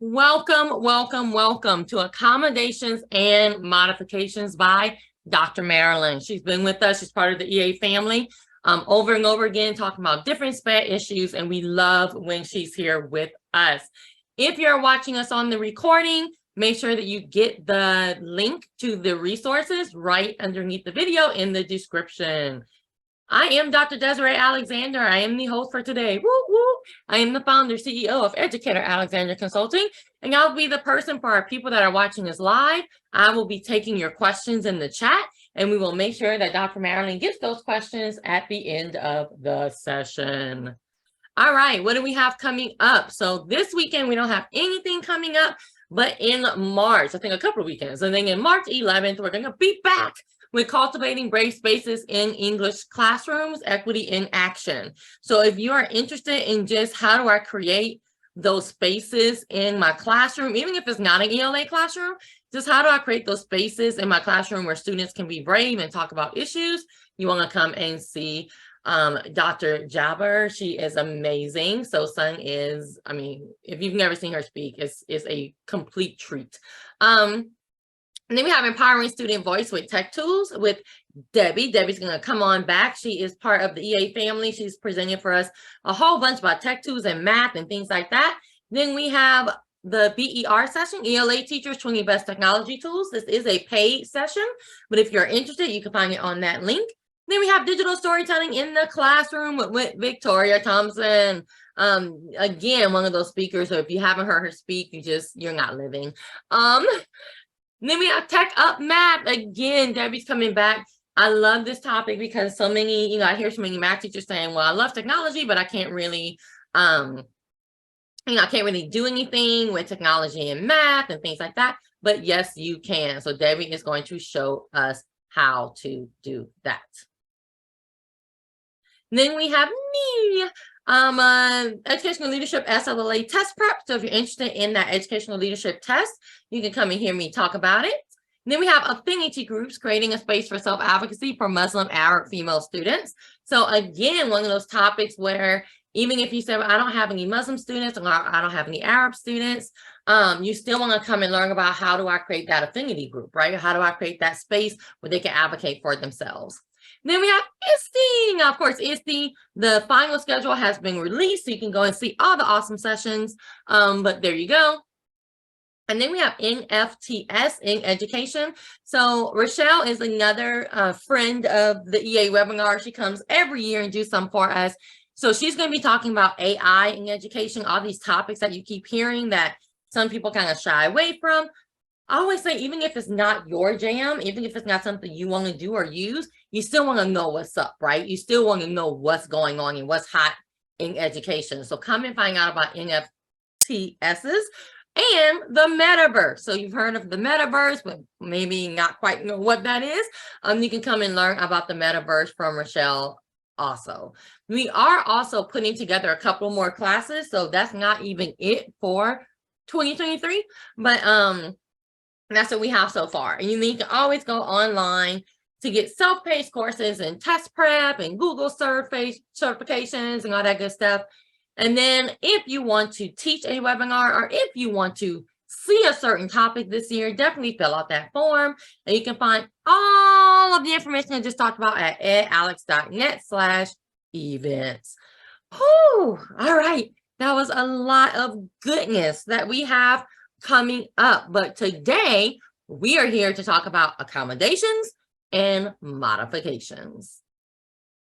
Welcome, welcome, welcome to Accommodations and Modifications by Dr. Marlyn. She's been with us. She's part of the EA family over and over again, talking about different SPED issues, and we love when she's here with us. If you're watching us on the recording, make sure that you get the link to the resources right underneath the video in the description. I am Dr. Desiree Alexander. I am the host for today. Woo, woo. I am the founder, CEO of Educator Alexander Consulting, and I'll be the person for our people that are watching us live. I will be taking your questions in the chat, and we will make sure that Dr. Marlyn gets those questions at the end of the session. All right, what do we have coming up? So this weekend, we don't have anything coming up, but in March, I think a couple of weekends, and then in March 11th, we're going to be back with Cultivating Brave Spaces in English Classrooms, Equity in Action. So if you are interested in just how do I create those spaces in my classroom, even if it's not an ELA classroom, just how do I create those spaces in my classroom where students can be brave and talk about issues, you want to come and see Dr. Jabber. She is amazing. So Sun is, I mean, if you've never seen her speak, it's a complete treat. And then we have Empowering Student Voice with Tech Tools with Debbie. Debbie's going to come on back. She is part of the EA family. She's presenting for us a whole bunch about tech tools and math and things like that. Then we have the BER session, ELA Teachers 20 Best Technology Tools. This is a paid session, but if you're interested, you can find it on that link. Then we have Digital Storytelling in the Classroom with Victoria Thompson. Again, one of those speakers, so if you haven't heard her speak, you're not living. Then we have Tech Up Math. Again, Debbie's coming back. I love this topic because so many, I hear so many math teachers saying, well, I love technology, but I can't really, I can't really do anything with technology and math and things like that. But yes, you can. So Debbie is going to show us how to do that. And then we have me. Educational Leadership SLLA test prep. So if you're interested in that educational leadership test, you can come and hear me talk about it. And then we have affinity groups, creating a space for self-advocacy for Muslim Arab female students. So again, one of those topics where even if you say, well, I don't have any Muslim students or I don't have any Arab students, you still want to come and learn about how do I create that affinity group, right? How do I create that space where they can advocate for themselves? Then we have ISTE. Now, of course, ISTE, the final schedule has been released, so you can go and see all the awesome sessions, but there you go. And then we have NFTS in education. So Rochelle is another friend of the EA webinar. She comes every year and do some for us. So she's going to be talking about AI in education, all these topics that you keep hearing that some people kind of shy away from. I always say, even if it's not your jam, even if it's not something you want to do or use, you still want to know what's up, right? You still want to know what's going on and what's hot in education. So come and find out about NFTSs and the metaverse. So you've heard of the metaverse, but maybe not quite know what that is. You can come and learn about the metaverse from Rochelle also. We are also putting together a couple more classes. So that's not even it for 2023, but that's what we have so far. And you can always go online to get self-paced courses and test prep and Google certifications and all that good stuff. And then if you want to teach a webinar or if you want to see a certain topic this year, definitely fill out that form. And you can find all of the information I just talked about at edalex.net/events. All right. That was a lot of goodness that we have coming up. But today we are here to talk about accommodations and modifications.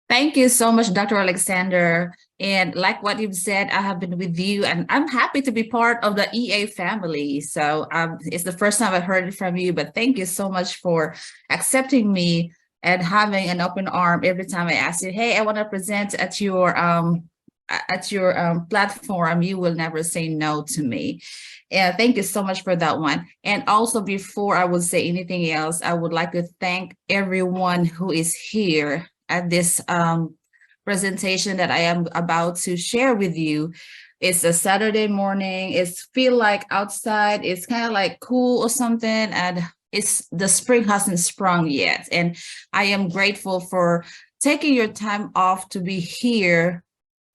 Thank you so much, Dr. Alexander. And like what you've said, I have been with you and I'm happy to be part of the EA family. So it's the first time I've heard it from you, but thank you so much for accepting me and having an open arm every time I ask you, hey, I want to present at your platform. You will never say no to me. And thank you so much for that one. And also, before I would say anything else, I would like to thank everyone who is here at this presentation that I am about to share with you. It's a Saturday morning. It's feel like outside. It's kind of like cool or something, and the spring hasn't sprung yet. And I am grateful for taking your time off to be here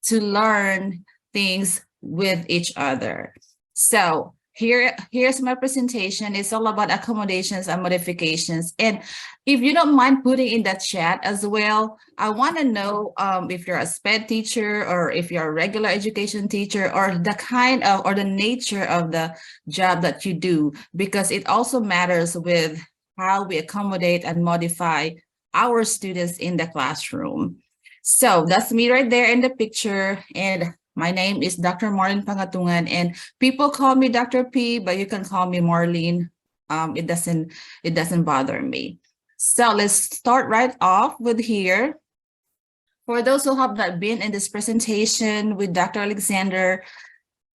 to learn things with each other. So here's my presentation. It's all about accommodations and modifications. And if you don't mind putting in the chat as well, I want to know if you're a SPED teacher or if you're a regular education teacher, or the kind of or the nature of the job that you do, because it also matters with how we accommodate and modify our students in the classroom. So that's me right there in the picture. And my name is Dr. Marlyn Pangatungan, and people call me Dr. P, but you can call me Marlyn. It doesn't bother me. So let's start right off with here. For those who have not been in this presentation with Dr. Alexander,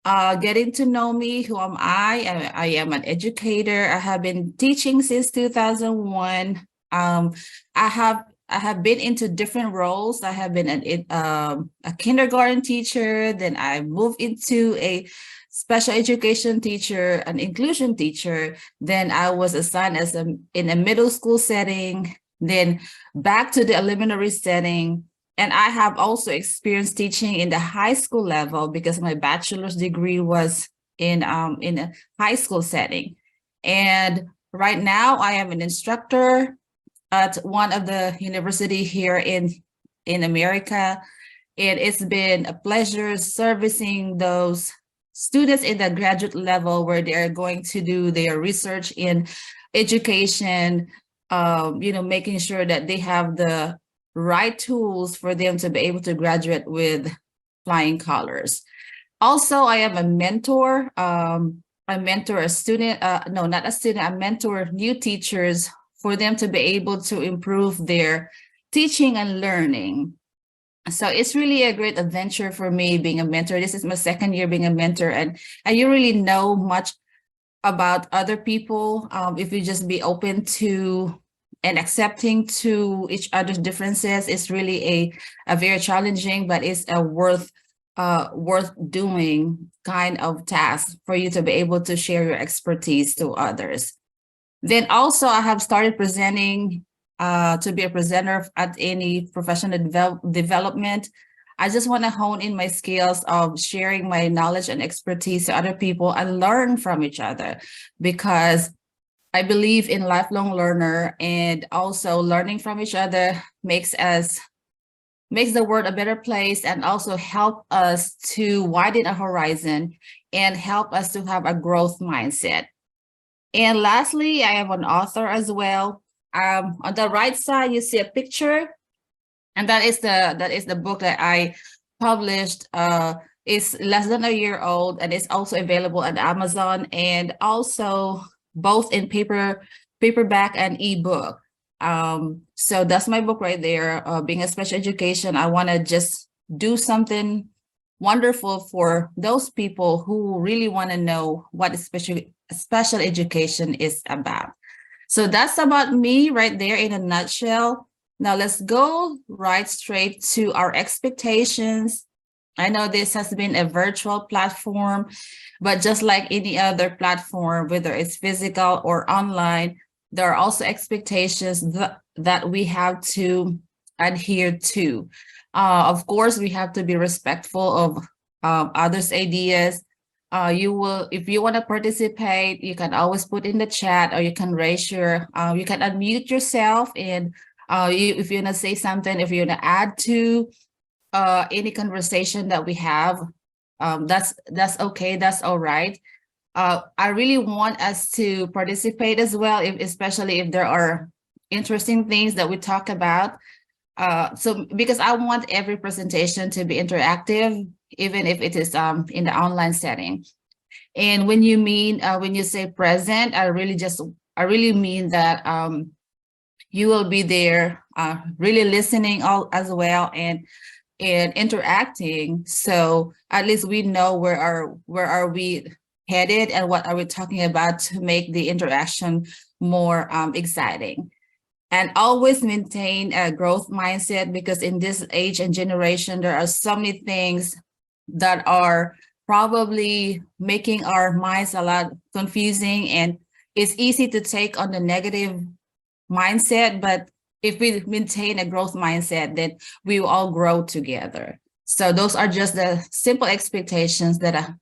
getting to know me, who am I? I am an educator. I have been teaching since 2001. I have been into different roles. I have been a kindergarten teacher, then I moved into a special education teacher, an inclusion teacher. Then I was assigned as in a middle school setting, then back to the elementary setting. And I have also experienced teaching in the high school level because my bachelor's degree was in a high school setting. And right now I am an instructor at one of the university here in America. And it's been a pleasure servicing those students in the graduate level where they are going to do their research in education, making sure that they have the right tools for them to be able to graduate with flying colors. Also, I am a mentor. I mentor a student, no, not a student, I mentor new teachers for them to be able to improve their teaching and learning. So it's really a great adventure for me being a mentor. This is my second year being a mentor, and you really know much about other people if you just be open to and accepting to each other's differences. It's really a very challenging, but it's a worth doing kind of task for you to be able to share your expertise to others. Then also I have started presenting to be a presenter at any professional development. I just want to hone in my skills of sharing my knowledge and expertise to other people and learn from each other, because I believe in lifelong learner, and also learning from each other makes the world a better place, and also help us to widen our horizon and help us to have a growth mindset. And lastly, I am an author as well. On the right side, you see a picture, and that is the book that I published. It's less than a year old, and it's also available on Amazon, and also both in paperback and ebook. So that's my book right there. Being a special education, I want to just do something wonderful for those people who really want to know what special education is about. So that's about me right there in a nutshell. Now let's go right straight to our expectations. I know this has been a virtual platform, but just like any other platform, whether it's physical or online, there are also expectations that we have to adhere to. Of course, we have to be respectful of others' ideas. If you want to participate, you can always put in the chat, or you can you can unmute yourself, and if you want to say something, if you want to add to any conversation that we have, that's okay, that's all right. I really want us to participate as well, especially if there are interesting things that we talk about. So because I want every presentation to be interactive, even if it is in the online setting. And when you say present, I really mean that you will be there, really listening as well, and interacting. So at least we know where are we headed and what are we talking about to make the interaction more exciting. And always maintain a growth mindset, because in this age and generation, there are so many things that are probably making our minds a lot confusing, and it's easy to take on the negative mindset. But if we maintain a growth mindset, then we will all grow together. So those are just the simple expectations that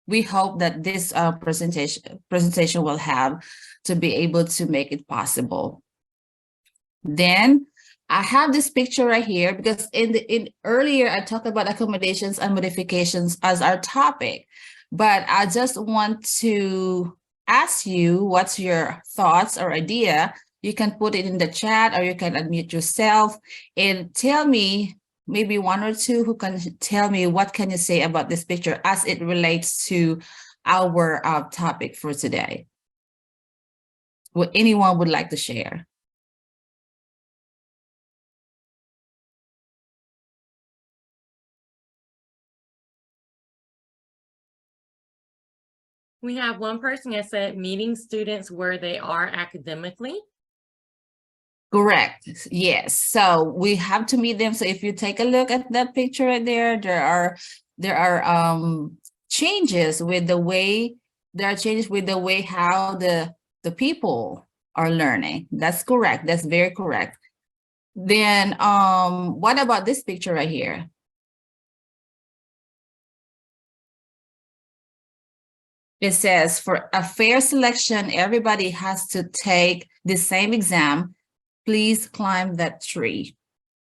we hope that this presentation will have to be able to make it possible. Then I have this picture right here because in earlier I talked about accommodations and modifications as our topic, but I just want to ask you what's your thoughts or idea. You can put it in the chat or you can unmute yourself and tell me, maybe one or two who can tell me what can you say about this picture as it relates to our topic for today. What anyone would like to share? We have one person that said meeting students where they are academically. Correct. Yes. So we have to meet them. So if you take a look at that picture right there, there are changes with the way how the people are learning. That's correct. That's very correct. Then what about this picture right here? It says for a fair selection, everybody has to take the same exam. Please climb that tree.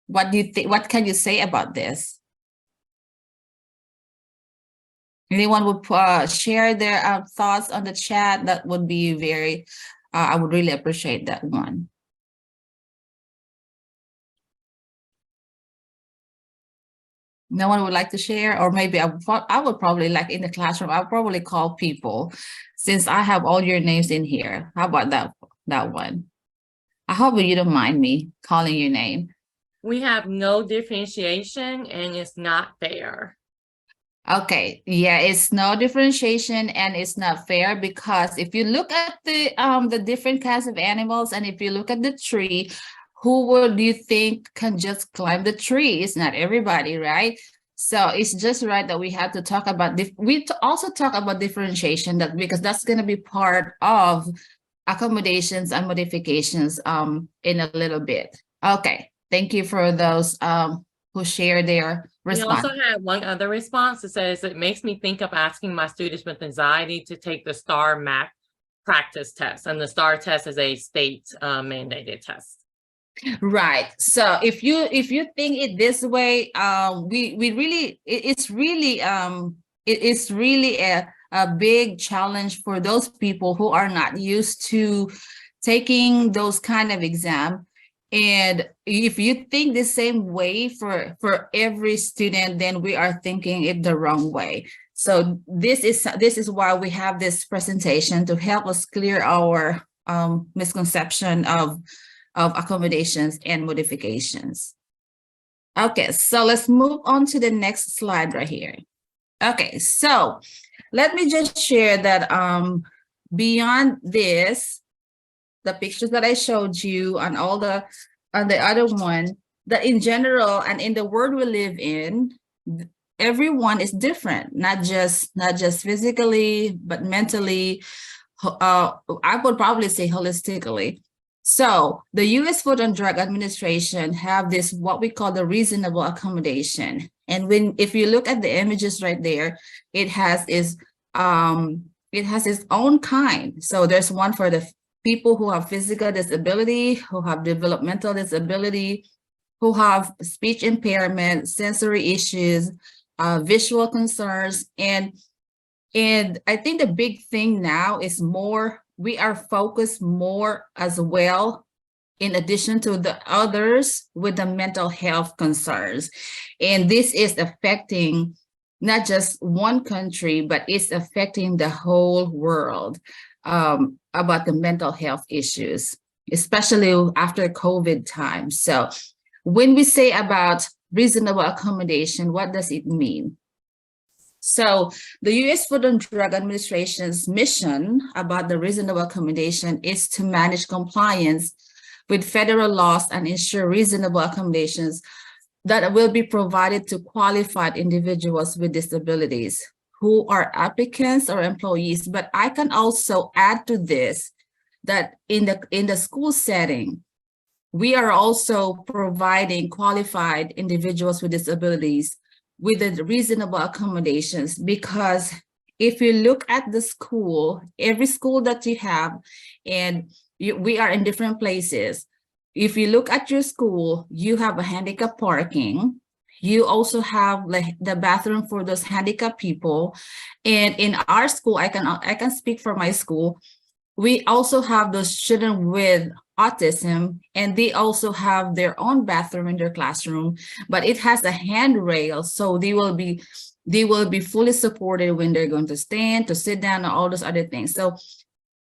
What do you think? What can you say about this? Anyone would share their thoughts on the chat? That would be very, I would really appreciate that one. No one would like to share, or maybe I would probably, like in the classroom, I'll probably call people since I have all your names in here. How about that one? I hope you don't mind me calling your name. We have no differentiation and it's not fair. Okay, yeah, it's no differentiation and it's not fair because if you look at the different kinds of animals and if you look at the tree, who would you think can just climb the tree? It's not everybody, right? So it's just right that we have to talk about also talk about differentiation, that because that's going to be part of accommodations and modifications in a little bit. Okay, thank you for those who share their response. We also had one other response that says, it makes me think of asking my students with anxiety to take the STAR MAC practice test, and the STAR test is a state mandated test. Right. So if you think it this way, it's really a big challenge for those people who are not used to taking those kind of exam. And if you think the same way for every student, then we are thinking it the wrong way. So this is why we have this presentation to help us clear our misconception of accommodations and modifications. Okay, so let's move on to the next slide right here. Okay, so let me just share that beyond this, the pictures that I showed you and all the other one, that in general and in the world we live in, everyone is different, not just physically, but mentally. I would probably say holistically. So the U.S. Food and Drug Administration have this, what we call the reasonable accommodation. And if you look at the images right there, it has its own kind. So there's one for the people who have physical disability, who have developmental disability, who have speech impairment, sensory issues, visual concerns. And I think the big thing now is we are focused more as well, in addition to the others with the mental health concerns. And this is affecting not just one country, but it's affecting the whole world about the mental health issues, especially after COVID time. So when we say about reasonable accommodation, what does it mean? So the U.S. Food and Drug Administration's mission about the reasonable accommodation is to manage compliance with federal laws and ensure reasonable accommodations that will be provided to qualified individuals with disabilities who are applicants or employees. But I can also add to this that in the school setting, we are also providing qualified individuals with disabilities with the reasonable accommodations, because if you look at the school, every school that you have, and we are in different places. If you look at your school, you have a handicap parking. You also have like the bathroom for those handicapped people. And in our school, I can speak for my school. We also have those children with autism, and they also have their own bathroom in their classroom, but it has a handrail, so they will be fully supported when they're going to stand, to sit down, and all those other things. So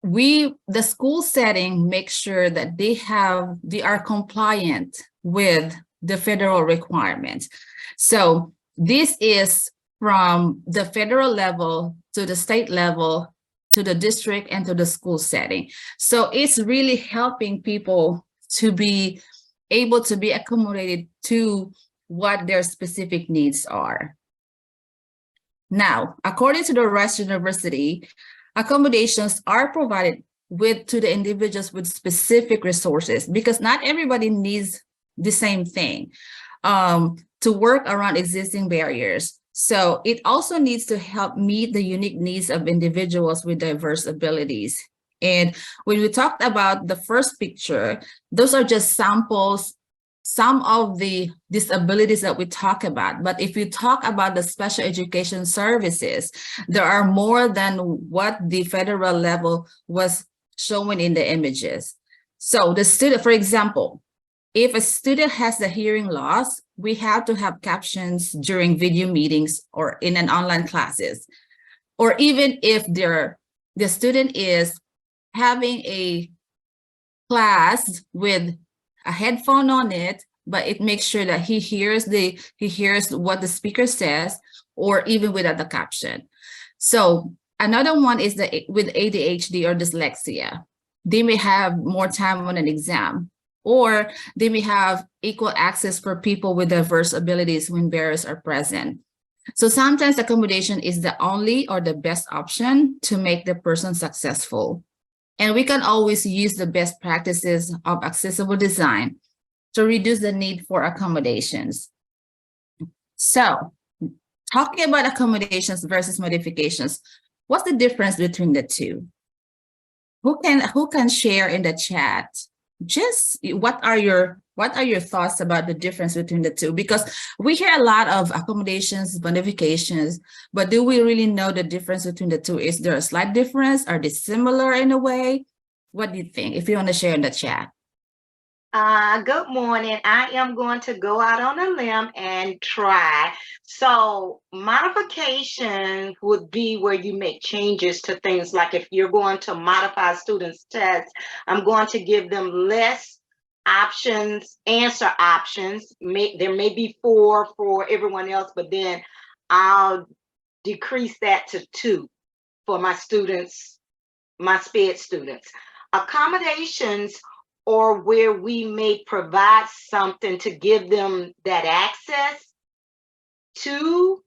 the school setting makes sure that they are compliant with the federal requirements. So this is from the federal level to the state level to the district and to the school setting. So it's really helping people to be able to be accommodated to what their specific needs are. Now, according to the Rice University, accommodations are provided to the individuals with specific resources, because not everybody needs the same thing to work around existing barriers. So it also needs to help meet the unique needs of individuals with diverse abilities. And when we talked about the first picture, those are just samples, some of the disabilities that we talk about. But if you talk about the special education services, there are more than what the federal level was showing in the images. So the student, for example, if a student has the hearing loss, we have to have captions during video meetings or in an online classes. Or even if the student is having a class with a headphone on it, but it makes sure that he hears what the speaker says, or even without the caption. So another one is with ADHD or dyslexia. They may have more time on an exam, or they may have equal access for people with diverse abilities when barriers are present. So sometimes accommodation is the only or the best option to make the person successful. And we can always use the best practices of accessible design to reduce the need for accommodations. So talking about accommodations versus modifications, what's the difference between the two? Who can share in the chat? Just what are your thoughts about the difference between the two? Because we hear a lot of accommodations, modifications, but do we really know the difference between the two? Is there a slight difference? Are they similar in a way? What do you think? If you want to share in the chat. Good morning. I am going to go out on a limb and try. So modification would be where you make changes to things. Like if you're going to modify students' tests, I'm going to give them less options, answer options. There may be 4 for everyone else, but then I'll decrease that to 2 for my students, my SPED students. Accommodations, or where we may provide something to give them that access to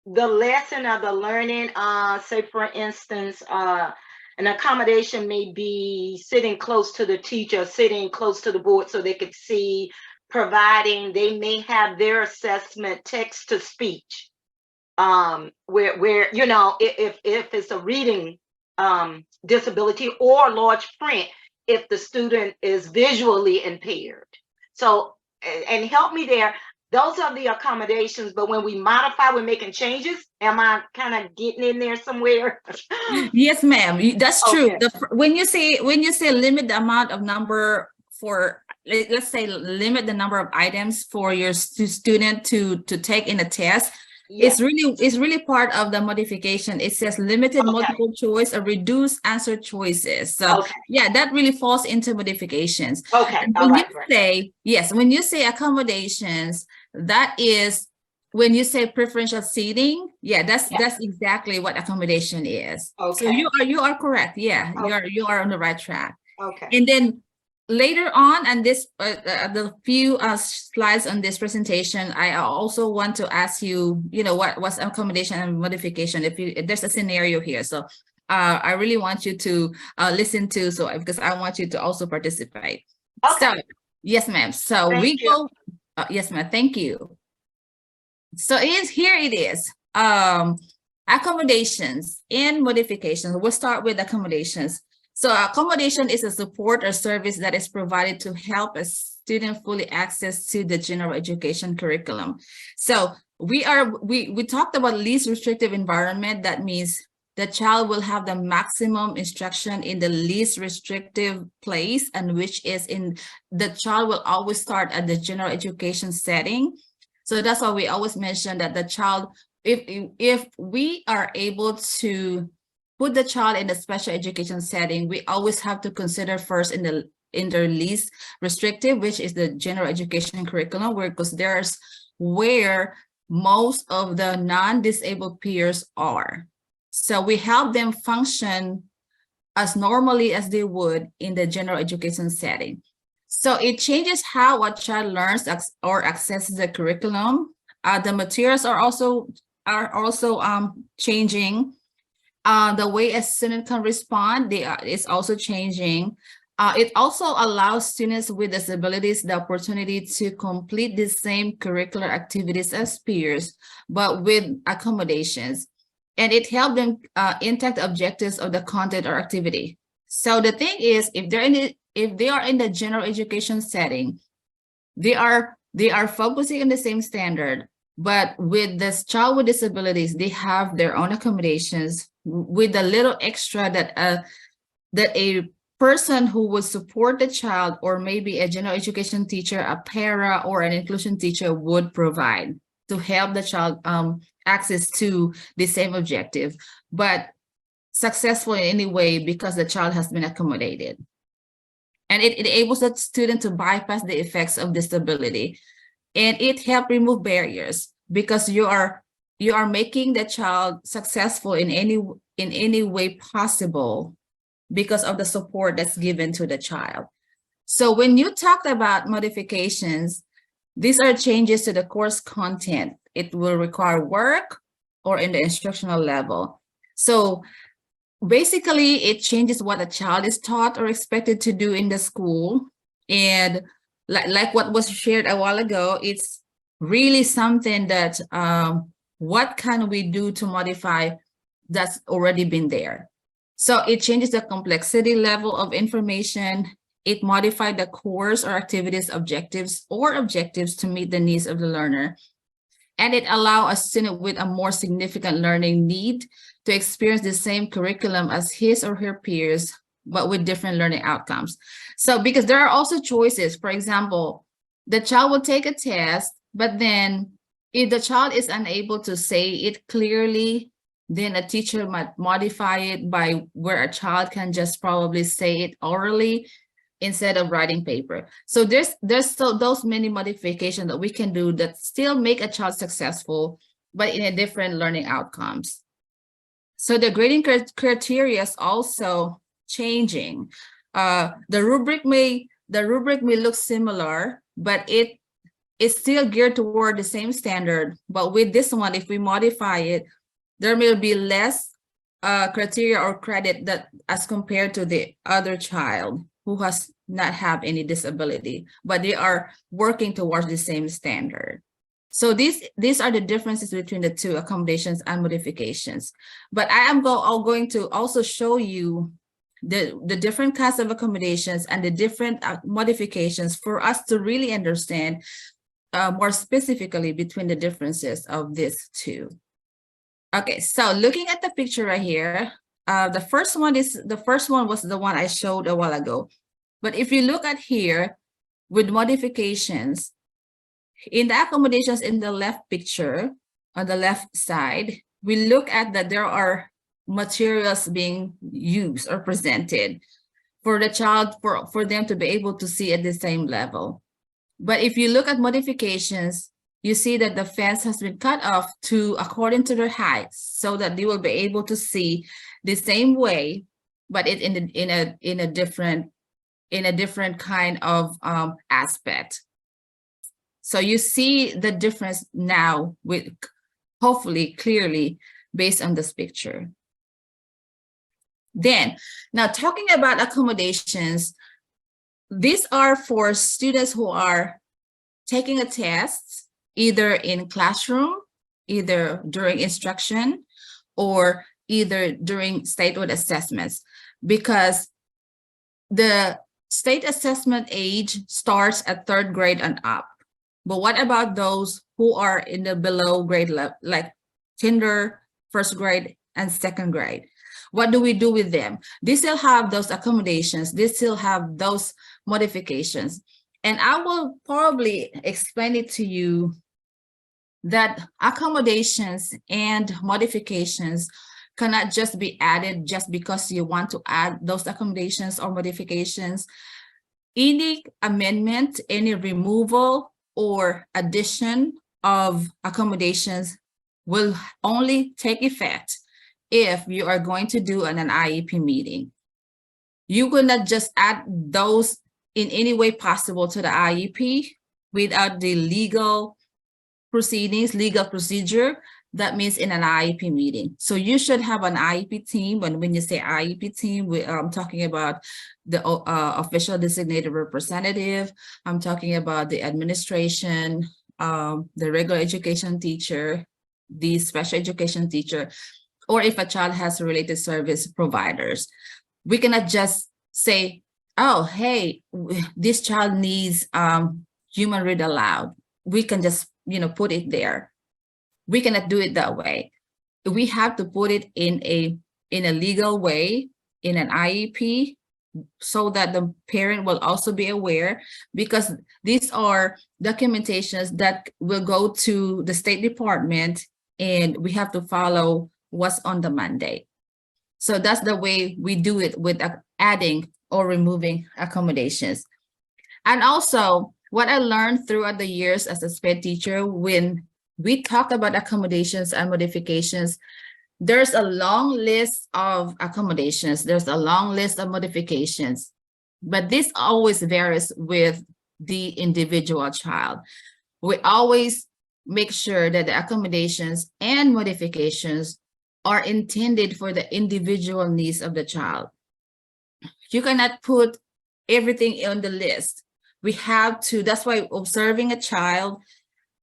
the lesson or the learning. Say for instance, an accommodation may be sitting close to the teacher, sitting close to the board so they could see, providing they may have their assessment text to speech, where you know, if it's a reading disability, or large print if the student is visually impaired. So, and help me there. Those are the accommodations, but when we modify, we're making changes. Am I kind of getting in there somewhere? Yes, ma'am. That's true. Okay. When you say limit the amount of number for, let's say limit the number of items for your student to take in a test, yes. It's really part of the modification. It says limited multiple choice or reduced answer choices. So yeah, that really falls into modifications. Okay. When you say, yes, when you say accommodations, that is when you say preferential seating, yeah, that's exactly what accommodation is. Okay. So you are correct. Yeah, you are on the right track. Okay. And then later on, and this the few slides on this presentation, I also want to ask you, you know, what's accommodation and modification if there's a scenario here. So I really want you to listen to, because I want you to also participate. Okay. So yes, ma'am. So yes, ma'am. Thank you. So here it is. Accommodations and modifications. We'll start with accommodations. So accommodation is a support or service that is provided to help a student fully access to the general education curriculum. So we talked about least restrictive environment. That means the child will have the maximum instruction in the least restrictive place, and which is in the child will always start at the general education setting. So that's why we always mention that the child, if we are able to put the child in a special education setting, we always have to consider first in the least restrictive, which is the general education curriculum, because there's where most of the non-disabled peers are. So we help them function as normally as they would in the general education setting. So it changes how a child learns or accesses the curriculum. The materials are also changing. The way a student can respond is also changing. It also allows students with disabilities the opportunity to complete the same curricular activities as peers, but with accommodations. And it helps them impact the objectives of the content or activity. So the thing is, if they are in the general education setting, they are focusing on the same standard, but with this child with disabilities, they have their own accommodations with a little extra that a person who would support the child, or maybe a general education teacher, a para, or an inclusion teacher would provide to help the child access to the same objective, but successful in any way because the child has been accommodated. And it enables the student to bypass the effects of disability. And it helps remove barriers because you are making the child successful in any way possible because of the support that's given to the child. So when you talked about modifications, these are changes to the course content. It will require work or in the instructional level. So basically, it changes what a child is taught or expected to do in the school. And like what was shared a while ago, it's really something that what can we do to modify that's already been there. So it changes the complexity level of information. It modified the course or activities objectives to meet the needs of the learner. And it allows a student with a more significant learning need to experience the same curriculum as his or her peers, but with different learning outcomes. So because there are also choices, for example, the child will take a test, but then if the child is unable to say it clearly, then a teacher might modify it by where a child can just probably say it orally instead of writing paper. So there's still those many modifications that we can do that still make a child successful, but in a different learning outcomes. So the grading criteria is also changing. The rubric may look similar, but it is still geared toward the same standard. But with this one, if we modify it, there may be less criteria or credit that as compared to the other child who has not have any disability, but they are working towards the same standard. So these are the differences between the two, accommodations and modifications. But I am going to also show you the different kinds of accommodations and the different modifications for us to really understand more specifically between the differences of these two. Okay, so looking at the picture right here, the first one was the one I showed a while ago. But if you look at here with modifications, in the accommodations in the left picture, on the left side, we look at that there are materials being used or presented for the child, for them to be able to see at the same level. But if you look at modifications, you see that the fence has been cut off according to their height, so that they will be able to see the same way, but it in a different kind of aspect. So you see the difference now with hopefully clearly based on this picture. Then now talking about accommodations, these are for students who are taking a test either in classroom, either during instruction, or either during statewide assessments, because the state assessment age starts at 3rd grade and up. But what about those who are in the below grade level, like kinder, 1st grade, and 2nd grade? What do we do with them? They still have those accommodations. They still have those modifications. And I will probably explain it to you that accommodations and modifications cannot just be added just because you want to add those accommodations or modifications. Any amendment, any removal or addition of accommodations will only take effect if you are going to do an IEP meeting. You could not just add those in any way possible to the IEP without the legal proceedings, legal procedure. That means in an IEP meeting. So you should have an IEP team. When you say IEP team, I'm talking about the official designated representative. I'm talking about the administration, the regular education teacher, the special education teacher, or if a child has related service providers. We cannot just say, oh, hey, this child needs human read aloud. We can just, put it there. We cannot do it that way. We have to put it in a legal way, in an IEP, so that the parent will also be aware, because these are documentations that will go to the State Department, and we have to follow what's on the mandate. So that's the way we do it with adding or removing accommodations. And also, what I learned throughout the years as a SPED teacher, when we talk about accommodations and modifications, there's a long list of accommodations, there's a long list of modifications, but this always varies with the individual child. We always make sure that the accommodations and modifications are intended for the individual needs of the child. You cannot put everything on the list. We have to, that's why observing a child,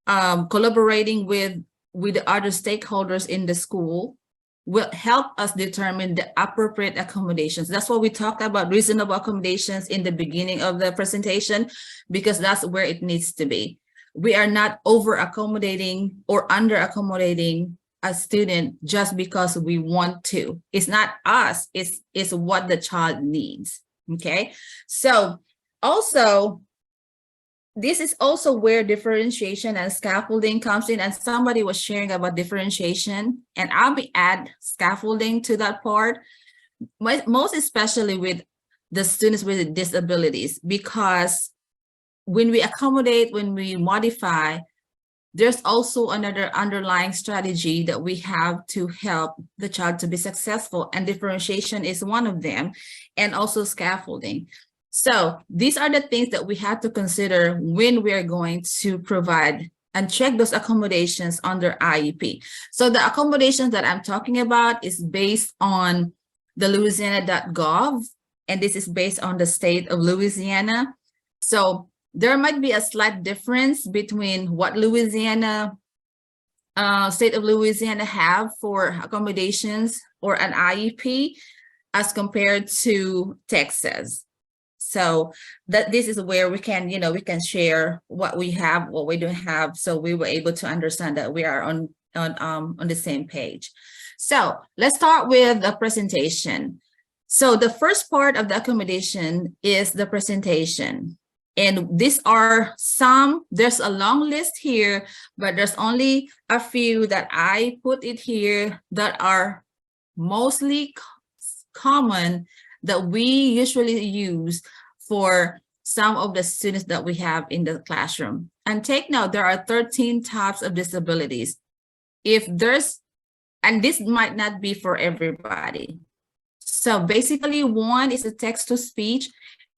collaborating with the other stakeholders in the school will help us determine the appropriate accommodations. That's why we talked about reasonable accommodations in the beginning of the presentation, because that's where it needs to be. We are not over accommodating or under accommodating a student just because we want to. It's not us, it's what the child needs. Okay, so also, this is also where differentiation and scaffolding comes in, and somebody was sharing about differentiation, and I'll be add scaffolding to that part, most especially with the students with disabilities, because when we accommodate, when we modify, there's also another underlying strategy that we have to help the child to be successful, and differentiation is one of them, and also scaffolding. So these are the things that we have to consider when we're going to provide and check those accommodations under IEP. So the accommodations that I'm talking about is based on the Louisiana.gov, and this is based on the state of Louisiana. So there might be a slight difference between what state of Louisiana have for accommodations or an IEP as compared to Texas. So that this is where we can, we can share what we have, what we don't have, so we were able to understand that we are on the same page. So let's start with the presentation. So the first part of the accommodation is the presentation. And these are there's a long list here, but there's only a few that I put it here that are mostly common that we usually use for some of the students that we have in the classroom. And take note, there are 13 types of disabilities. And this might not be for everybody. So basically, one is a text-to-speech.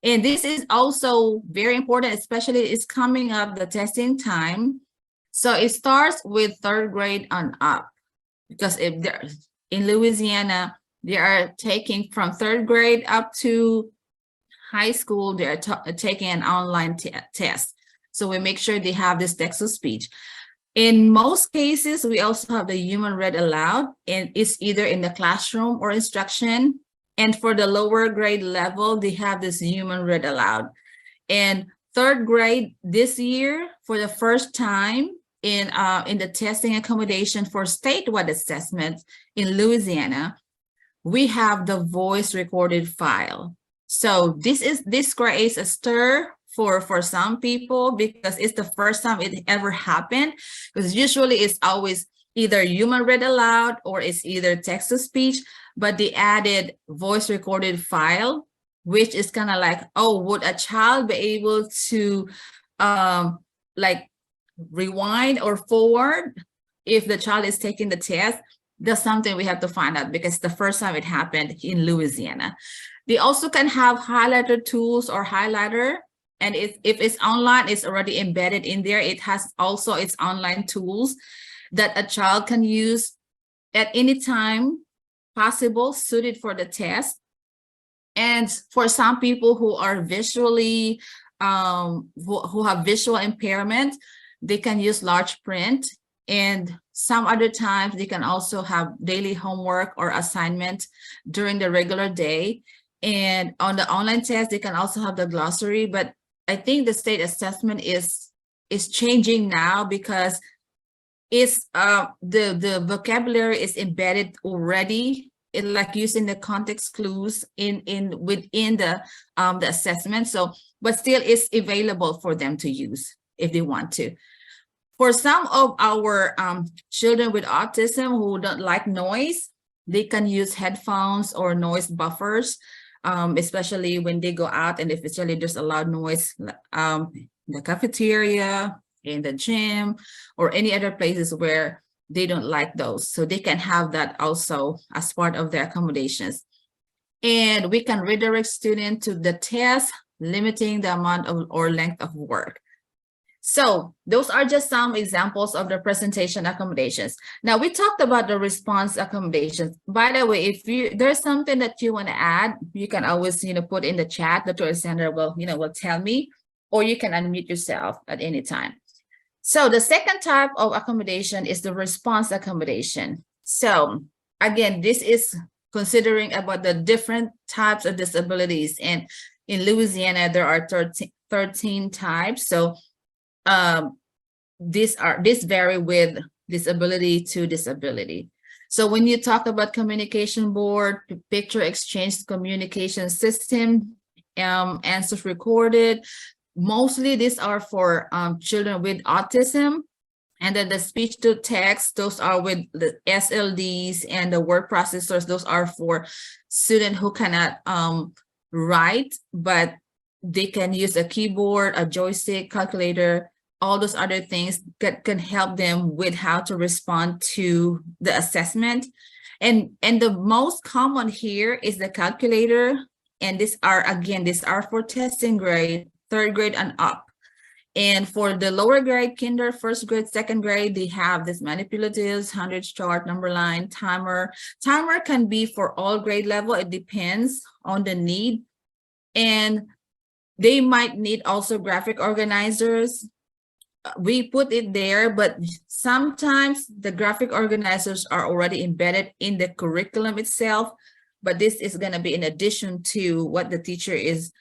And this is also very important, especially it's coming up the testing time. So it starts with 3rd grade and up, because if they're in Louisiana, they are taking from 3rd grade up to high school, they're taking an online test. So we make sure they have this text-to-speech. In most cases, we also have the human read aloud, and it's either in the classroom or instruction. And for the lower grade level, they have this human read aloud. And third grade this year, for the first time in the testing accommodation for statewide assessment in Louisiana, we have the voice recorded file. So this creates a stir for some people because it's the first time it ever happened, because usually it's always either human read aloud or it's either text to speech, but they added voice recorded file, which is kind of like, oh, would a child be able to like rewind or forward if the child is taking the test? That's something we have to find out because the first time it happened in Louisiana. They also can have highlighter tools or highlighter. And if it's online, it's already embedded in there. It has also its online tools that a child can use at any time possible, suited for the test. And for some people who are visually, who have visual impairment, they can use large print. And some other times they can also have daily homework or assignment during the regular day. And on the online test, they can also have the glossary. But I think the state assessment is changing now because it's the vocabulary is embedded already, in like using the context clues within the assessment. So, but still it's available for them to use if they want to. For some of our children with autism who don't like noise, they can use headphones or noise buffers, especially when they go out and especially there's a loud noise in the cafeteria, in the gym, or any other places where they don't like those. So they can have that also as part of their accommodations. And we can redirect students to the test, limiting the amount of or length of work. So those are just some examples of the presentation accommodations. Now we talked about the response accommodations. By the way, if there's something that you want to add, you can always put in the chat. Dr. Alexander will tell me, or you can unmute yourself at any time. So the second type of accommodation is the response accommodation. So again, this is considering about the different types of disabilities, and in Louisiana there are 13 types. So these vary with disability to disability. So when you talk about communication board, picture exchange communication system, answers recorded, mostly these are for children with autism. And then the speech to text, those are with the SLDs, and the word processors, those are for students who cannot write, but they can use a keyboard, a joystick, calculator, all those other things that can help them with how to respond to the assessment. And the most common here is the calculator. And these are for testing grade, third grade and up. And for the lower grade, kinder, first grade, second grade, they have this manipulatives, hundreds chart, number line, timer. Timer can be for all grade level. It depends on the need. And they might need also graphic organizers. We put it there, but sometimes the graphic organizers are already embedded in the curriculum itself. But this is going to be in addition to what the teacher is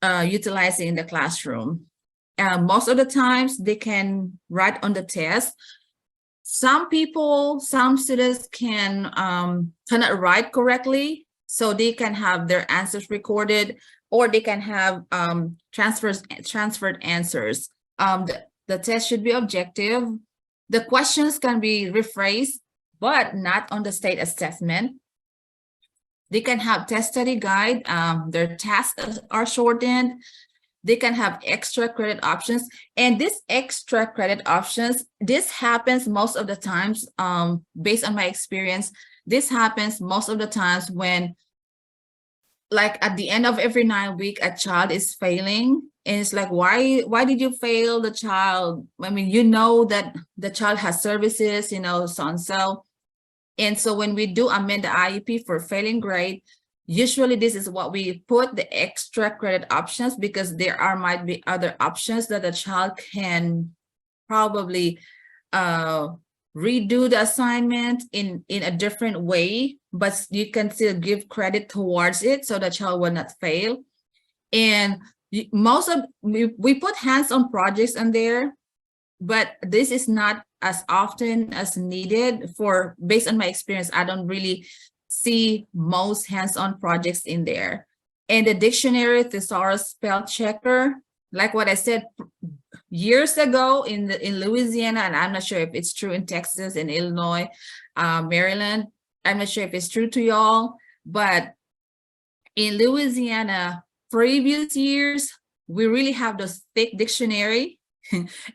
utilizing in the classroom. Most of the times they can write on the test. Some students cannot write correctly, so they can have their answers recorded, or they can have transferred answers. The test should be objective. The questions can be rephrased, but not on the state assessment. They can have test study guide. Their tasks are shortened. They can have extra credit options. And this extra credit options, this happens most of the times, based on my experience, this happens most of the times when, like at the end of every 9 weeks, a child is failing. And it's like, why did you fail the child? I mean, that the child has services, so and so. And so when we do amend the IEP for failing grade, usually this is what we put, the extra credit options, because there might be other options that the child can probably redo the assignment in a different way, but you can still give credit towards it so the child will not fail. And most of we put hands-on projects in there, but this is not as often as needed. For based on my experience, I don't really see most hands-on projects in there. And the dictionary, thesaurus, spell checker, like what I said years ago in Louisiana, and I'm not sure if it's true in Texas, in Illinois, Maryland. I'm not sure if it's true to y'all, but in Louisiana, previous years, we really have those thick dictionary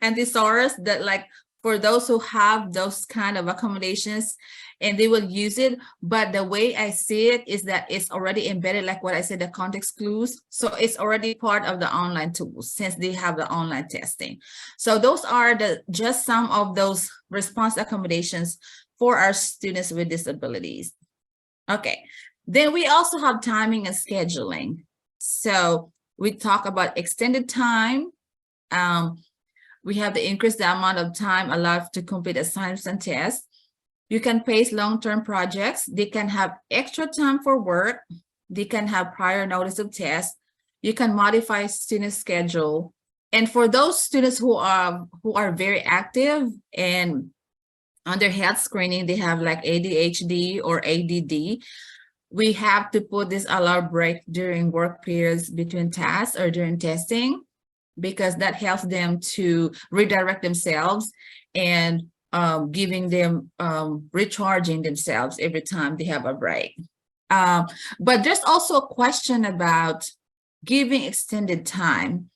and thesaurus that, like, for those who have those kind of accommodations, and they will use it. But the way I see it is that it's already embedded, like what I said, the context clues. So it's already part of the online tools since they have the online testing. So those are just some of those response accommodations for our students with disabilities. Okay, then we also have timing and scheduling. So we talk about extended time. We have to increase the amount of time allowed to complete assignments and tests. You can pace long-term projects. They can have extra time for work. They can have prior notice of tests. You can modify student schedule. And for those students who are very active and under health screening, they have like ADHD or ADD, we have to put this allowed break during work periods between tasks or during testing, because that helps them to redirect themselves and giving them recharging themselves every time they have a break. But there's also a question about giving extended time.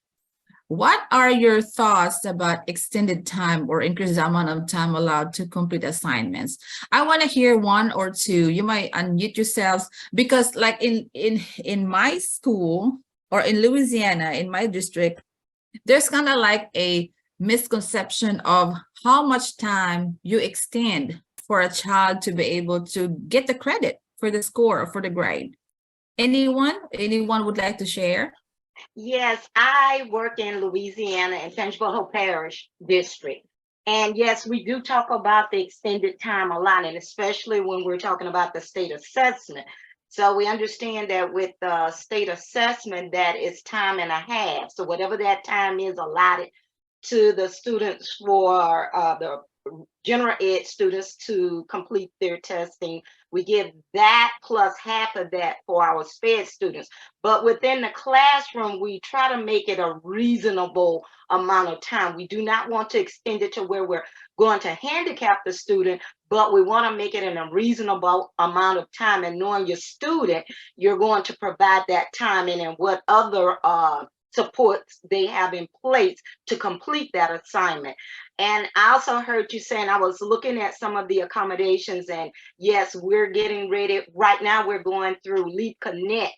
What are your thoughts about extended time or increased amount of time allowed to complete assignments? I want to hear one or two. You might unmute yourselves, because like in my school or in Louisiana, in my district, there's kind of like a misconception of how much time you extend for a child to be able to get the credit for the score or for the grade. Anyone would like to share? Yes, I work in Louisiana in Tangible Hope Parish District. And yes, we do talk about the extended time a lot, and especially when we're talking about the state assessment. So we understand that with the state assessment, that is time and a half. So whatever that time is allotted to the students for the general ed students to complete their testing, we give that plus half of that for our SPED students. But within the classroom, we try to make it a reasonable amount of time. We do not want to extend it to where we're going to handicap the student, but we want to make it in a reasonable amount of time. And knowing your student, you're going to provide that time and what other supports they have in place to complete that assignment. And I also heard you saying, I was looking at some of the accommodations, and yes, we're getting ready. Right now, we're going through Leap Connect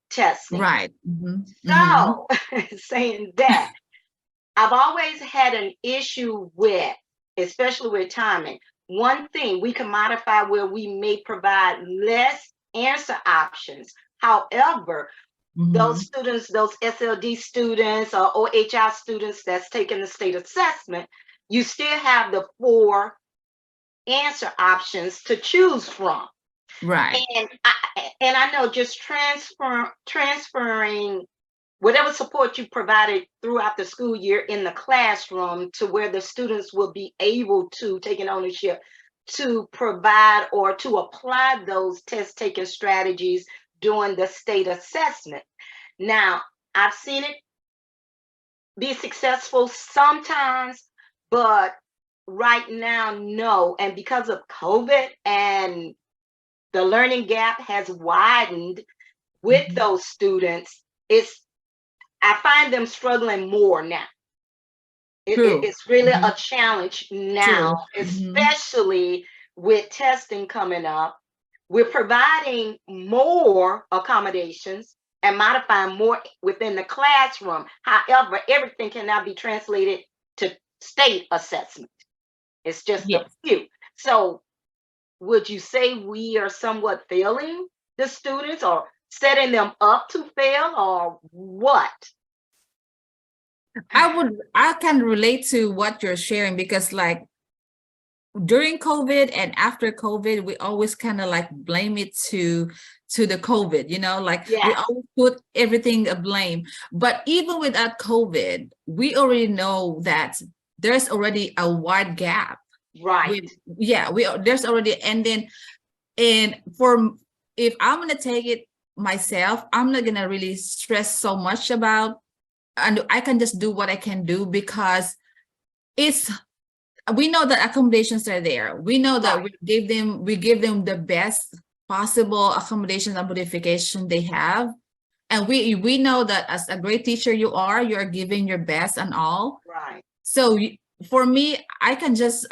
testing. Right. Mm-hmm. So saying that, I've always had an issue with, especially with timing. One thing we can modify where we may provide less answer options. However, those students, those SLD students or OHI students that's taking the state assessment, you still have the 4 answer options to choose from. Right. And I know just transferring whatever support you provided throughout the school year in the classroom to where the students will be able to take an ownership to provide or to apply those test taking strategies during the state assessment. Now, I've seen it be successful sometimes, but right now, no. And because of COVID and the learning gap has widened with those students, I find them struggling more now. It's really a challenge now, especially with testing coming up. We're providing more accommodations and modifying more within the classroom. However, everything cannot be translated to state assessment. It's just a few. So would you say we are somewhat failing the students or setting them up to fail, or what? I can relate to what you're sharing, because like during COVID and after COVID, we always kind of like blame it to the COVID, like we Yes, always put everything a blame. But even without COVID, we already know that there's already a wide gap right, with, there's already, and for, if I'm gonna take it myself, I'm not gonna really stress so much about, and I can just do what I can do, because we know that accommodations are there. We know that right, we give them the best possible accommodations and modification they have. And we know that as a great teacher you're giving your best and all. right. So for me, I can just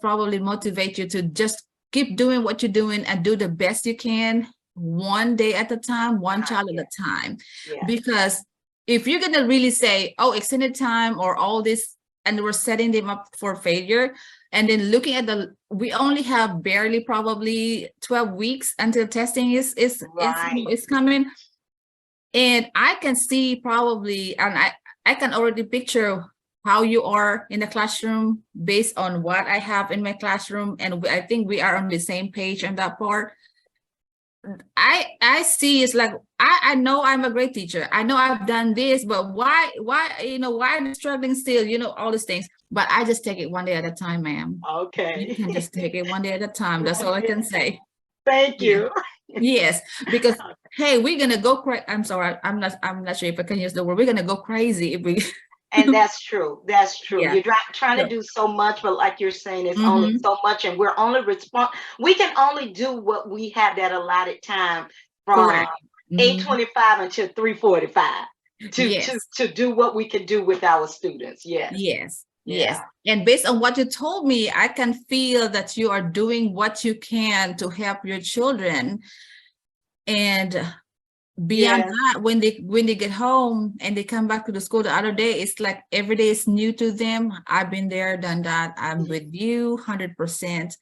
probably motivate you to just keep doing what you're doing and do the best you can, one day at a time, one child at a time. Yeah, Because if you're gonna really say, oh, extended time or all this, and we're setting them up for failure, and then looking at we only have barely probably 12 weeks until testing right. is coming. And I can see probably, and I can already picture how you are in the classroom based on what I have in my classroom. And I think we are on the same page on that part. I see it's like, I know I'm a great teacher. I know I've done this, but why, why I'm struggling still, all these things. But I just take it one day at a time, ma'am. You Okay. can just take it one day at a time. That's all I can say. Thank Yeah. you. Yes, because hey, we're gonna go crazy. I'm sorry, I'm not sure if I can use the word. We're gonna go crazy if we And that's true. That's true. yeah. You're trying to So, do so much, but like you're saying, it's only mhm, so much, and we're only we can only do what we have that allotted time from correct. Mhm, 8:25 until 3:45 yes. to do what we can do with our students. Yes. Yes, yes. Yeah. And based on what you told me, I can feel that you are doing what you can to help your children. And beyond Yes. that, when they get home and they come back to the school the other day, it's like every day is new to them. I've been there, done that. I'm with you 100%.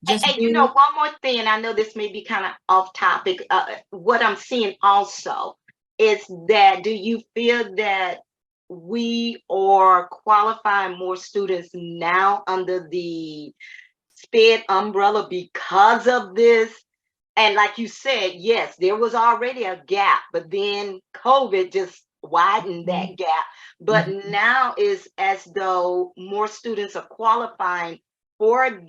Just And do. one more thing, and I know this may be kind of off topic. What I'm seeing also is that, do you feel that we are qualifying more students now under the SPED umbrella because of this? And like you said, yes, there was already a gap, but then COVID just widened that gap. But Mhm. now is as though more students are qualifying for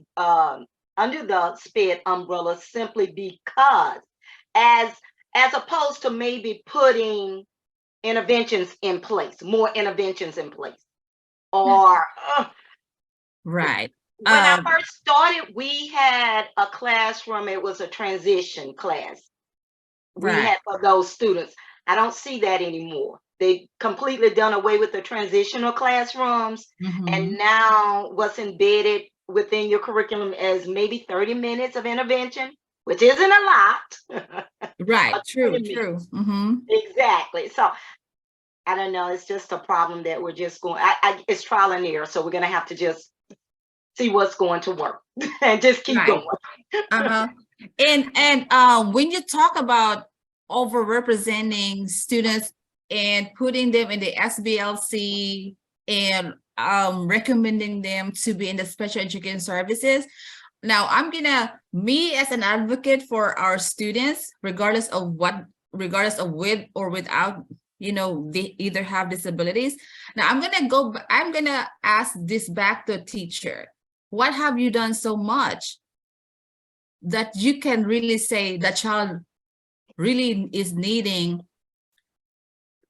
under the SPED umbrella simply because, as opposed to maybe putting interventions in place, more interventions in place, or Right. when I first started, we had a classroom. It was a transition class we Right. had for those students. I don't see that anymore. They completely done away with the transitional classrooms, and Mhm. now what's embedded within your curriculum is maybe 30 minutes of intervention, which isn't a lot. Right. But 30 True. minutes. True. Mhm. Exactly. So I don't know. It's just a problem that we're just going. It's trial and error. So we're gonna have to just see what's going to work and just keep Right. going. Uh-huh. And when you talk about overrepresenting students and putting them in the SBLC and recommending them to be in the special education services, now me as an advocate for our students, regardless of with or without, they either have disabilities. Now I'm gonna ask this back to a teacher. What have you done so much that you can really say the child really is needing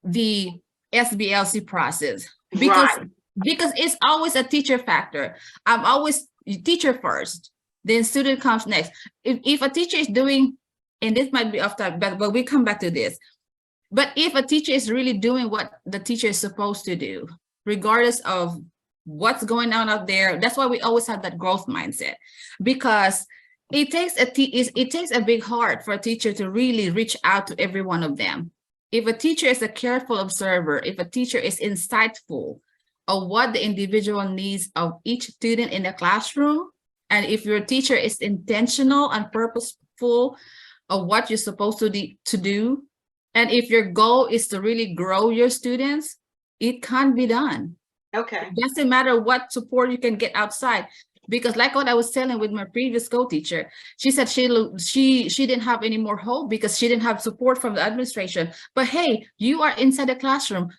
the SBLC process? Because Right. it's always a teacher factor. I'm always teacher first, then student comes next. If a teacher is doing, and this might be off topic, but we come back to this. But if a teacher is really doing what the teacher is supposed to do, regardless of what's going on out there, that's why we always have that growth mindset, because it takes a big heart for a teacher to really reach out to every one of them. If a teacher is a careful observer, if a teacher is insightful of what the individual needs of each student in the classroom, and if your teacher is intentional and purposeful of what you're supposed to do, and if your goal is to really grow your students, it can be done. Okay. It doesn't matter what support you can get outside. Because like what I was telling with my previous co-teacher, she said she didn't have any more hope because she didn't have support from the administration. But hey, you are inside the classroom.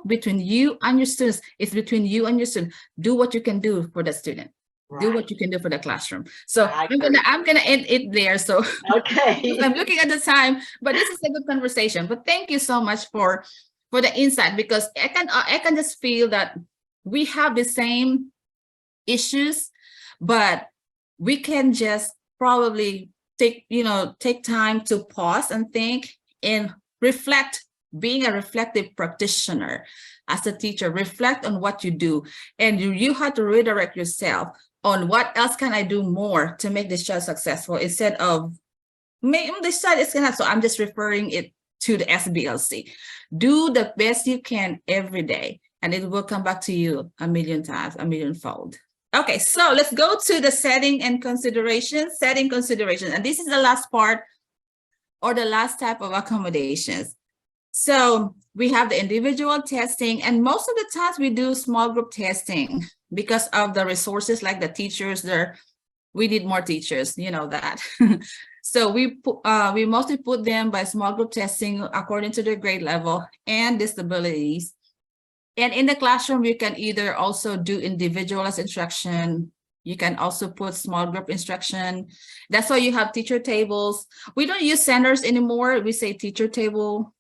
Between you and your students, it's between you and your student. Do what you can do for the student. Do what you can do for the classroom. So I'm gonna end it there. So Okay. I'm looking at the time, but this is a good conversation. But thank you so much for the insight, because I can just feel that we have the same issues, but we can just probably take time to pause and think and reflect. Being a reflective practitioner as a teacher, reflect on what you do, and you have to redirect yourself on what else can I do more to make this child successful, instead of maybe this child is gonna. So I'm just referring it to the SBLC. Do the best you can every day, and it will come back to you a million times, a millionfold. Okay, so let's go to the setting consideration. And this is the last part, or the last type of accommodations. So we have the individual testing, and most of the times we do small group testing because of the resources, like the teachers. We need more teachers, you know that. So we mostly put them by small group testing according to their grade level and disabilities. And in the classroom, you can either also do individualized instruction. You can also put small group instruction. That's why you have teacher tables. We don't use centers anymore. We say teacher table.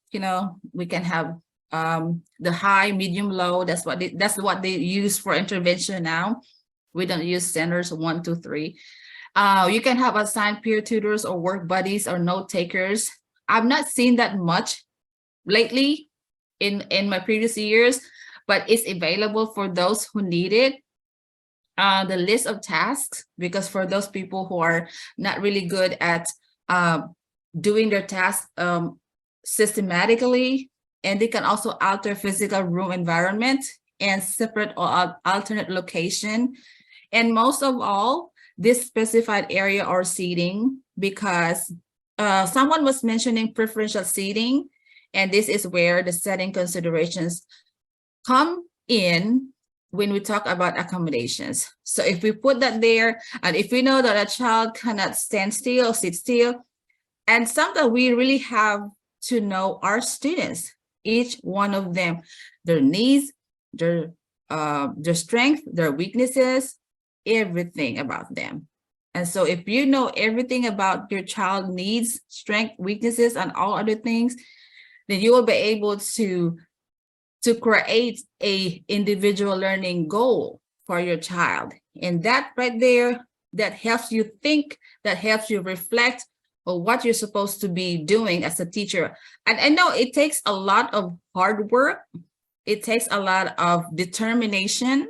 We can have the high, medium, low. That's what they use for intervention now. We don't use centers 1, 2, 3. You can have assigned peer tutors or work buddies or note takers. I've not seen that much lately in my previous years, but it's available for those who need it. The list of tasks, because for those people who are not really good at doing their tasks systematically, and they can also alter physical room environment and separate or alternate location. And most of all, this specified area or seating, because someone was mentioning preferential seating, and this is where the setting considerations come in when we talk about accommodations. So if we put that there, and if we know that a child cannot stand still or sit still, and sometimes we really have to know our students, each one of them, their needs, their strength, their weaknesses, everything about them. And so if you know everything about your child needs, strength, weaknesses, and all other things, then you will be able to create a individual learning goal for your child. And that right there, that helps you think, that helps you reflect on what you're supposed to be doing as a teacher. And I know it takes a lot of hard work. It takes a lot of determination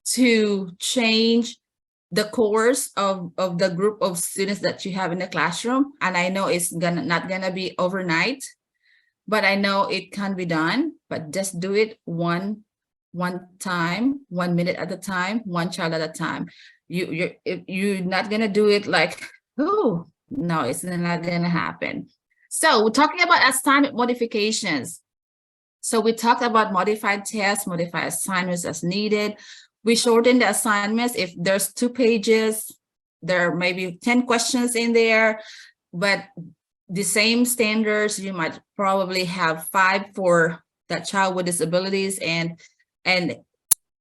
to change the course of the group of students that you have in the classroom. And I know it's not gonna be overnight, but I know it can be done. But just do it one time, 1 minute at a time, one child at a time. You're not gonna do it like, oh no, it's not gonna happen. So we're talking about assignment modifications. So we talked about modified tests, modified assignments as needed. We shorten the assignments. If there's 2 pages, there are maybe 10 questions in there, but the same standards, you might probably have 5 for that child with disabilities, and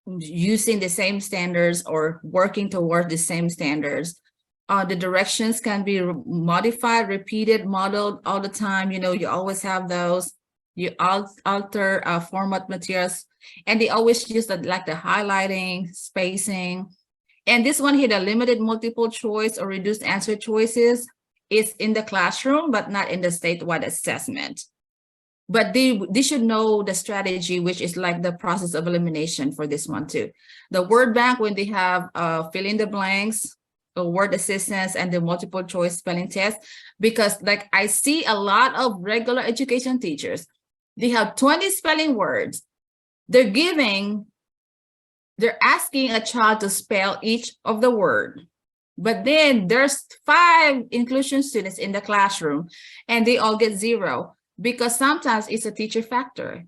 using the same standards or working toward the same standards. The directions can be modified, repeated, modeled all the time. You always have those. You alter format materials, and they always use the highlighting, spacing. And this one here, the limited multiple choice or reduced answer choices, is in the classroom, but not in the statewide assessment. But they should know the strategy, which is like the process of elimination for this one too. The word bank, when they have fill in the blanks, word assistance, and the multiple choice spelling test, because I see a lot of regular education teachers, they have 20 spelling words. They're asking a child to spell each of the word. But then there's 5 inclusion students in the classroom, and they all get 0, because sometimes it's a teacher factor.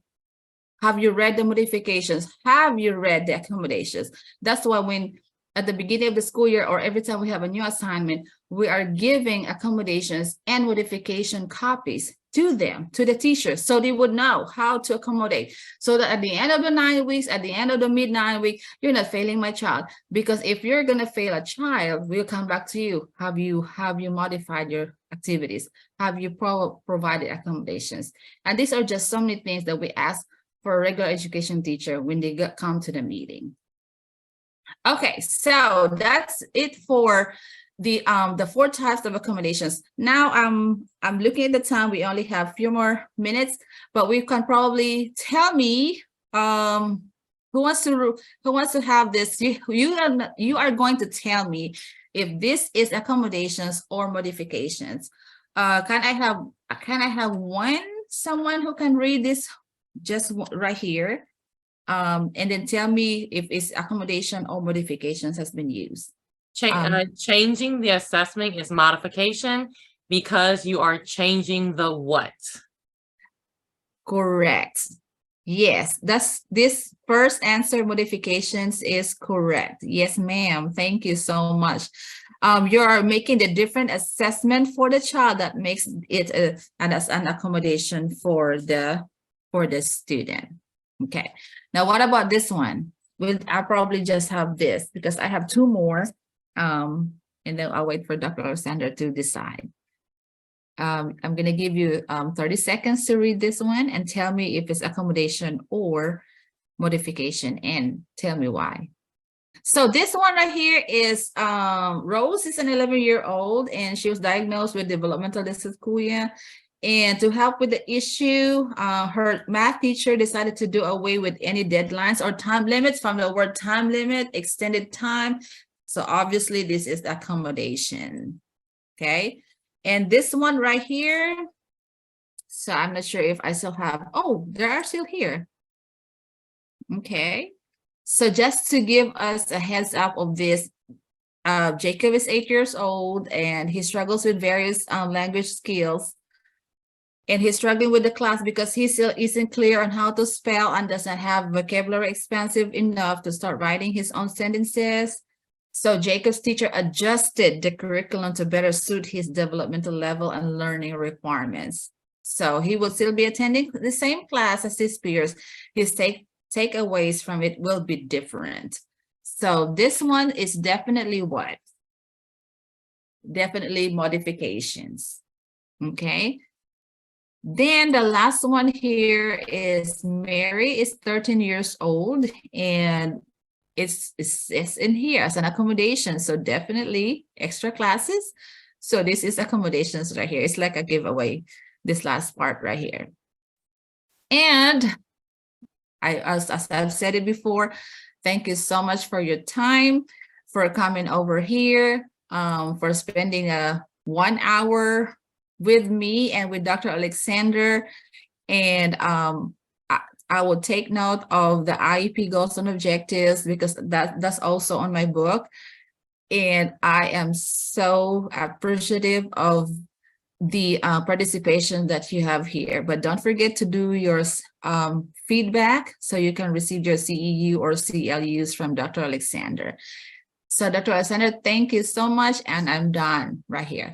Have you read the modifications? Have you read the accommodations? That's why when at the beginning of the school year or every time we have a new assignment, we are giving accommodations and modification copies to them, to the teachers, so they would know how to accommodate. So that at the end of the 9 weeks, at the end of the mid-9 week, you're not failing my child. Because if you're gonna fail a child, we'll come back to you. Have you modified your activities? Have you provided accommodations? And these are just so many things that we ask for a regular education teacher when they come to the meeting. Okay, so that's it for the 4 types of accommodations. Now I'm looking at the time. We only have a few more minutes, but we can probably tell me who wants to have this. You are going to tell me if this is accommodations or modifications. Can I have someone who can read this just right here? And then tell me if it's accommodation or modifications has been used. Changing the assessment is modification because you are changing the what? Correct. Yes, this first answer, modifications, is correct. Yes, ma'am. Thank you so much. You are making the different assessment for the child that makes it an accommodation for the student. Okay. Now, what about this one? I'll probably just have this because I have 2 more. And then I'll wait for Dr. Alexander to decide. I'm going to give you 30 seconds to read this one and tell me if it's accommodation or modification and tell me why. So this one right here is Rose is an 11-year-old and she was diagnosed with developmental dyscalculia. And to help with the issue, her math teacher decided to do away with any deadlines or time limits. From the word time limit, extended time. So obviously this is accommodation, okay? And this one right here, so I'm not sure if I still have, oh, they are still here. Okay, so just to give us a heads up of this, Jacob is 8 years old and he struggles with various language skills. And he's struggling with the class because he still isn't clear on how to spell and doesn't have vocabulary expansive enough to start writing his own sentences. So Jacob's teacher adjusted the curriculum to better suit his developmental level and learning requirements. So he will still be attending the same class as his peers. His takeaways from it will be different. So this one is definitely what? Definitely modifications. Okay. Then the last one here is Mary is 13 years old and it's in here as an accommodation. So definitely extra classes. So this is accommodations right here. It's like a giveaway, this last part right here. And as I've said it before, thank you so much for your time, for coming over here, for spending 1 hour with me and with Dr. Alexander. And I will take note of the IEP goals and objectives because that's also on my book. And I am so appreciative of the participation that you have here. But don't forget to do your feedback so you can receive your CEU or CLUs from Dr. Alexander. So Dr. Alexander, thank you so much. And I'm done right here.